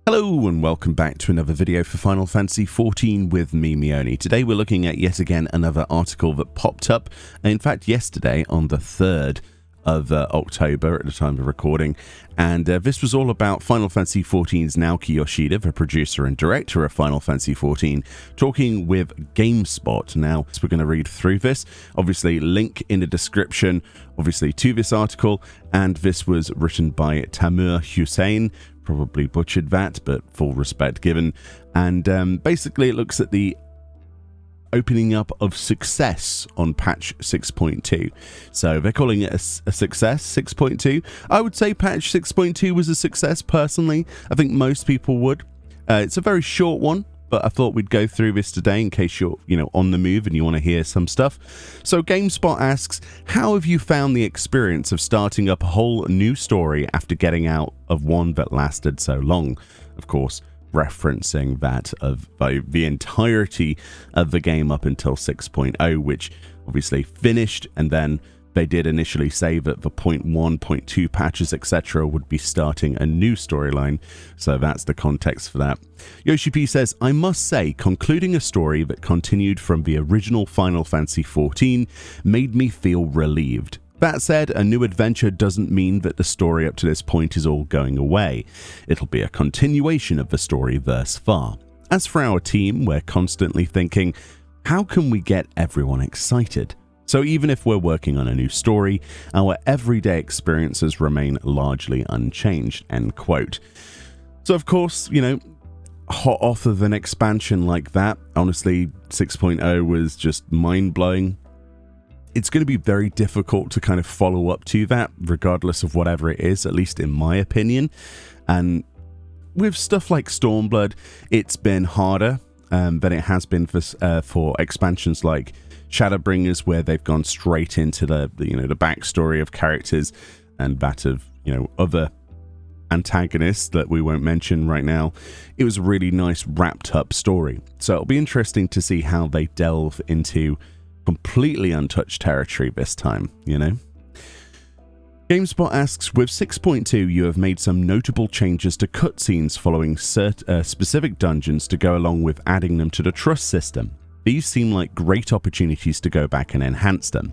Hello and welcome back to another video for Final Fantasy XIV with me, Meoni. Today we're looking at yet again another article that popped up, in fact yesterday on the 3rd of October at the time of recording, and this was all about Final Fantasy XIV's Naoki Yoshida, the producer and director of Final Fantasy XIV, talking with Gamespot. Now, so we're going to read through this, obviously link in the description, obviously to this article, and this was written by Tamur Hussein. Probably butchered that, but full respect given. And basically it looks at the opening up of success on patch 6.2. So they're calling it a success, 6.2. I would say patch 6.2 was a success personally. I think most people would. It's a very short one, but I thought we'd go through this today in case you're, on the move and you want to hear some stuff. So Gamespot asks, how have you found the experience of starting up a whole new story after getting out of one that lasted so long? Of course, referencing that of the entirety of the game up until 6.0, which obviously finished, and then they did initially say that the 0.1, 0.2 patches, etc. would be starting a new storyline, so that's the context for that. Yoshi P says, I must say, concluding a story that continued from the original Final Fantasy XIV made me feel relieved. That said, a new adventure doesn't mean that the story up to this point is all going away. It'll be a continuation of the story thus far. As for our team, we're constantly thinking, how can we get everyone excited? So even if we're working on a new story, our everyday experiences remain largely unchanged, end quote. So of course, hot off of an expansion like that, honestly, 6.0 was just mind-blowing. It's going to be very difficult to kind of follow up to that, regardless of whatever it is, at least in my opinion. And with stuff like Stormblood, it's been harder than it has been for expansions like Shadowbringers, where they've gone straight into the backstory of characters and that of other antagonists that we won't mention right now. It was a really nice wrapped up story, so it'll be interesting to see how they delve into completely untouched territory this time. Gamespot asks, with 6.2 you have made some notable changes to cutscenes following specific dungeons to go along with adding them to the trust system. These seem like great opportunities to go back and enhance them.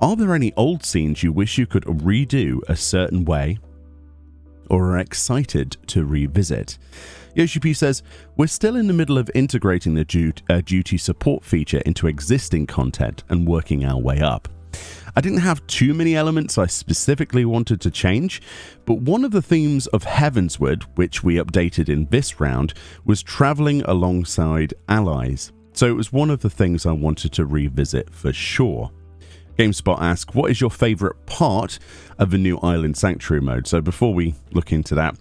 Are there any old scenes you wish you could redo a certain way or are excited to revisit? Yoshi P says, we're still in the middle of integrating the duty support feature into existing content and working our way up. I didn't have too many elements I specifically wanted to change, but one of the themes of Heavensward, which we updated in this round, was traveling alongside allies. So it was one of the things I wanted to revisit for sure. Gamespot asks, what is your favourite part of the new Island Sanctuary mode? So before we look into that,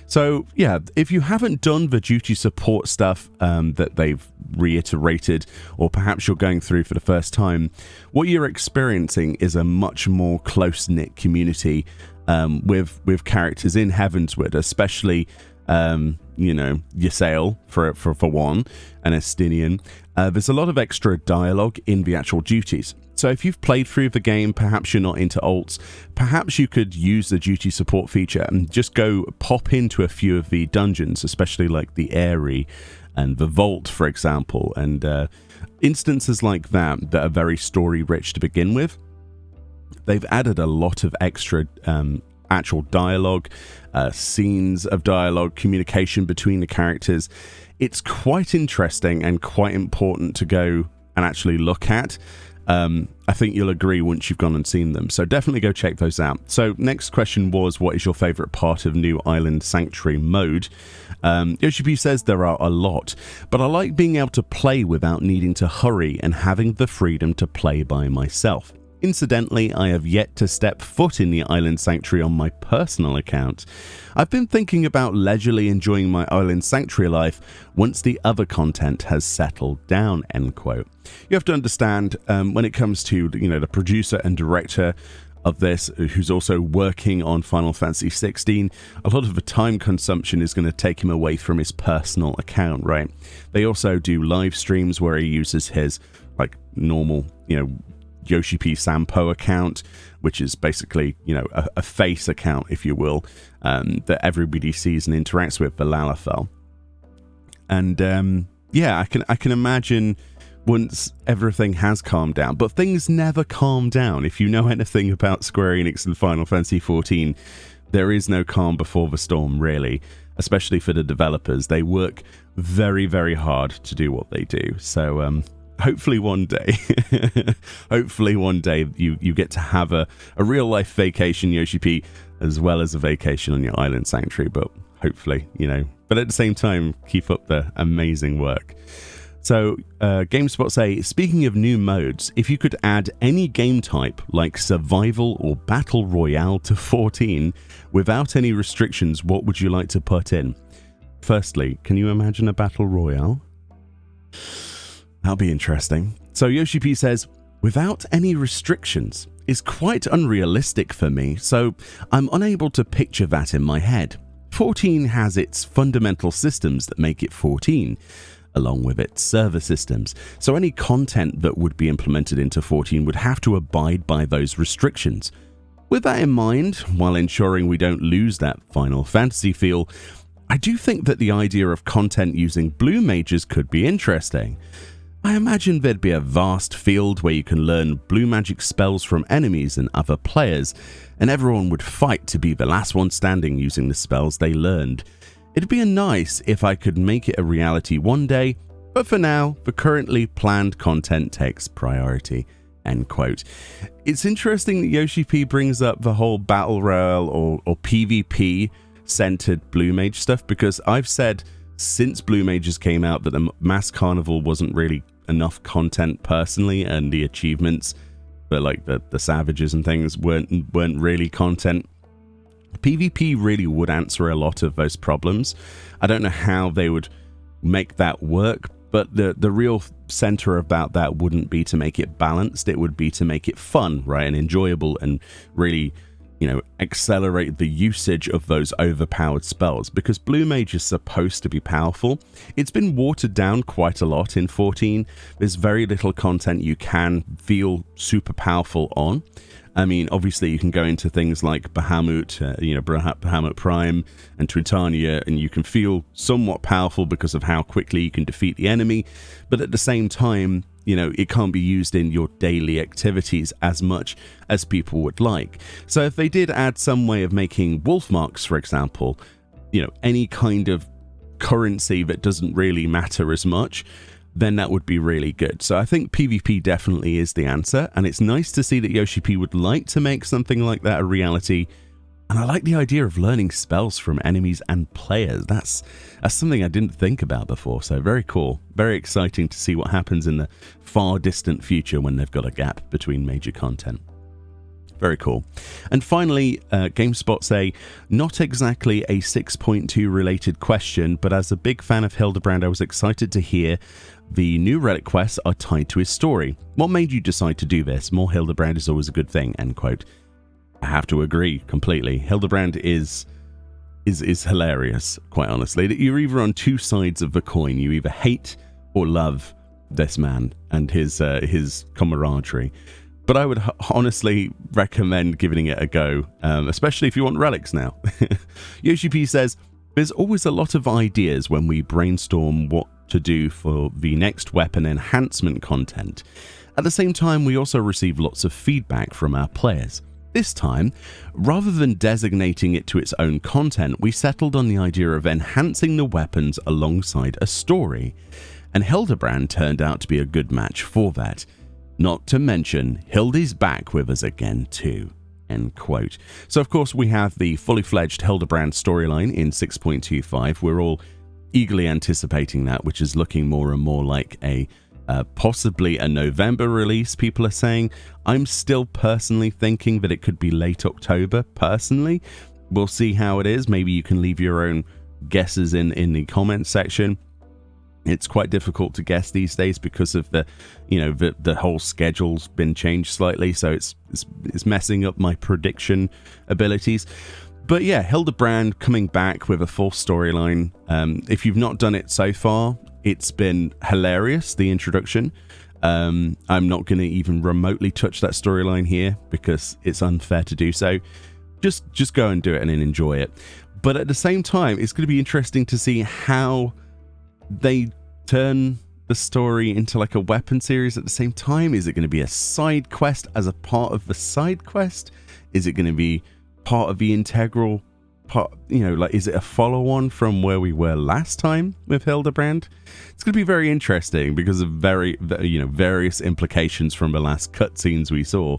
so yeah, if you haven't done the duty support stuff that they've reiterated, or perhaps you're going through for the first time, what you're experiencing is a much more close-knit community with characters in Heavensward, especially Ysayle for one, and Estinian. There's a lot of extra dialogue in the actual duties. So if you've played through the game, perhaps you're not into alts, perhaps you could use the duty support feature and just go pop into a few of the dungeons, especially like the Airy and the Vault, for example, and instances like that are very story rich to begin with. They've added a lot of extra actual dialogue, scenes of dialogue, communication between the characters. It's quite interesting and quite important to go and actually look at. I think you'll agree once you've gone and seen them, so definitely go check those out. So next question was, what is your favorite part of new Island Sanctuary mode? Yoshi P says there are a lot, but I like being able to play without needing to hurry and having the freedom to play by myself. Incidentally, I have yet to step foot in the Island Sanctuary on my personal account. I've been thinking about leisurely enjoying my Island Sanctuary life once the other content has settled down, end quote. You have to understand, when it comes to the producer and director of this, who's also working on Final Fantasy XVI, a lot of the time consumption is going to take him away from his personal account, right? They also do live streams where he uses his normal, Yoshi P Sampo account, which is basically, you know, a face account, if you will, that everybody sees and interacts with for Lalafell. And yeah, I can imagine once everything has calmed down, but things never calm down. If you know anything about Square Enix and Final Fantasy XIV, there is no calm before the storm, really, especially for the developers. They work very, very hard to do what they do. So hopefully one day, you get to have a real life vacation, Yoshi P, as well as a vacation on your island sanctuary. But hopefully, you know, but at the same time, keep up the amazing work. So, Gamespot say, speaking of new modes, if you could add any game type like survival or battle royale to 14 without any restrictions, what would you like to put in? Firstly, can you imagine a battle royale? That'll be interesting. So Yoshi P says, without any restrictions is quite unrealistic for me, so I'm unable to picture that in my head. 14 has its fundamental systems that make it 14. Along with its server systems. So any content that would be implemented into 14 would have to abide by those restrictions. With that in mind, while ensuring we don't lose that Final Fantasy feel, I do think that the idea of content using blue mages could be interesting. I imagine there'd be a vast field where you can learn blue magic spells from enemies and other players, and everyone would fight to be the last one standing using the spells they learned. It'd be nice if I could make it a reality one day, but for now, the currently planned content takes priority. End quote. It's interesting that Yoshi P brings up the whole Battle Royale or PvP centered Blue Mage stuff, because I've said since Blue Mages came out that the Mass Carnival wasn't really enough content personally, and the achievements for like the Savages and things weren't really content. PvP really would answer a lot of those problems. I don't know how they would make that work, but the real center about that wouldn't be to make it balanced. It would be to make it fun, right, and enjoyable, and really, you know, accelerate the usage of those overpowered spells, because Blue Mage is supposed to be powerful. It's been watered down quite a lot in 14. There's very little content you can feel super powerful on. I mean, obviously you can go into things like Bahamut, Bahamut Prime and Twitania, and you can feel somewhat powerful because of how quickly you can defeat the enemy. But at the same time, you know, it can't be used in your daily activities as much as people would like. So if they did add some way of making wolf marks, for example, you know, any kind of currency that doesn't really matter as much, then that would be really good. So I think PvP definitely is the answer, and it's nice to see that Yoshi P would like to make something like that a reality. And I like the idea of learning spells from enemies and players. That's something I didn't think about before, so very cool. Very exciting to see what happens in the far distant future when they've got a gap between major content. Very cool. And finally, Gamespot say, not exactly a 6.2 related question, but as a big fan of Hildebrand, I was excited to hear the new relic quests are tied to his story. What made you decide to do this? More Hildebrand is always a good thing, end quote. I have to agree completely. Hildebrand is hilarious, quite honestly. You're either on two sides of the coin. You either hate or love this man and his camaraderie. But I would honestly recommend giving it a go, especially if you want relics now. Yoshi P says, there's always a lot of ideas when we brainstorm what to do for the next weapon enhancement content. At the same time, we also receive lots of feedback from our players. This time, rather than designating it to its own content, we settled on the idea of enhancing the weapons alongside a story. And Hildebrand turned out to be a good match for that. Not to mention, Hildy's back with us again too. End quote. So of course we have the fully fledged Hildebrand storyline in 6.25. We're all eagerly anticipating that, which is looking more and more like a possibly a November release, people are saying. I'm still personally thinking that it could be late October, personally. We'll see how it is. Maybe you can leave your own guesses in the comments section. It's quite difficult to guess these days because of the whole schedule's been changed slightly, so it's messing up my prediction abilities. But yeah, Hildebrand coming back with a full storyline. If you've not done it so far, it's been hilarious, the introduction. I'm not going to even remotely touch that storyline here because it's unfair to do so. Just go and do it and enjoy it. But at the same time, it's going to be interesting to see how they turn the story into like a weapon series at the same time. Is it going to be a side quest as a part of the side quest? Is it going to be part of the integral part? Like, is it a follow-on from where we were last time with Hildebrand? It's going to be very interesting because of various implications from the last cutscenes we saw.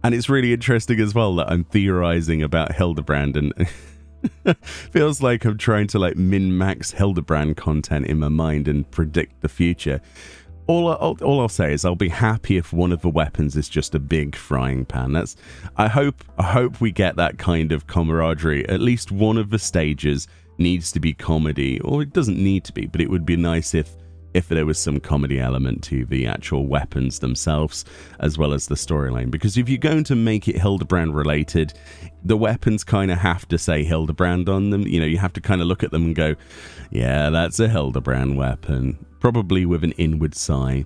And it's really interesting as well that I'm theorizing about Hildebrand, and feels like I'm trying to like min-max Hildebrand content in my mind and predict the future. All I'll say is I'll be happy if one of the weapons is just a big frying pan. I hope we get that kind of camaraderie. At least one of the stages needs to be comedy, or it doesn't need to be, but it would be nice if there was some comedy element to the actual weapons themselves, as well as the storyline. Because if you're going to make it Hildebrand related, the weapons kind of have to say Hildebrand on them. You have to kind of look at them and go, yeah, that's a Hildebrand weapon, probably with an inward sigh.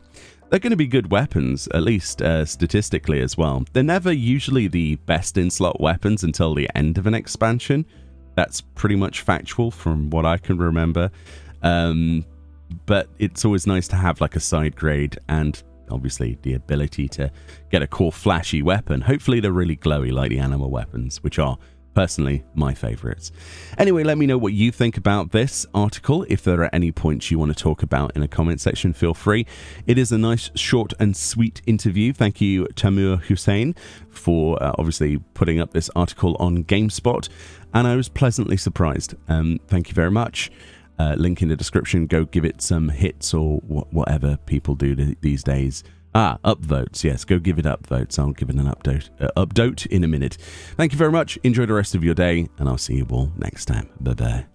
They're going to be good weapons, at least statistically as well. They're never usually the best in-slot weapons until the end of an expansion. That's pretty much factual from what I can remember. But it's always nice to have like a side grade and obviously the ability to get a cool flashy weapon. Hopefully they're really glowy like the animal weapons, which are personally my favorites. Anyway, let me know what you think about this article. If there are any points you want to talk about in a comment section, feel free. It is a nice, short and sweet interview. Thank you, Tamur Hussein, for obviously putting up this article on GameSpot, and I was pleasantly surprised. Thank you very much. Link in the description. Go give it some hits or whatever people do these days. Upvotes. Yes, go give it upvotes. I'll give it an update in a minute. Thank you very much. Enjoy the rest of your day, and I'll see you all next time. Bye-bye.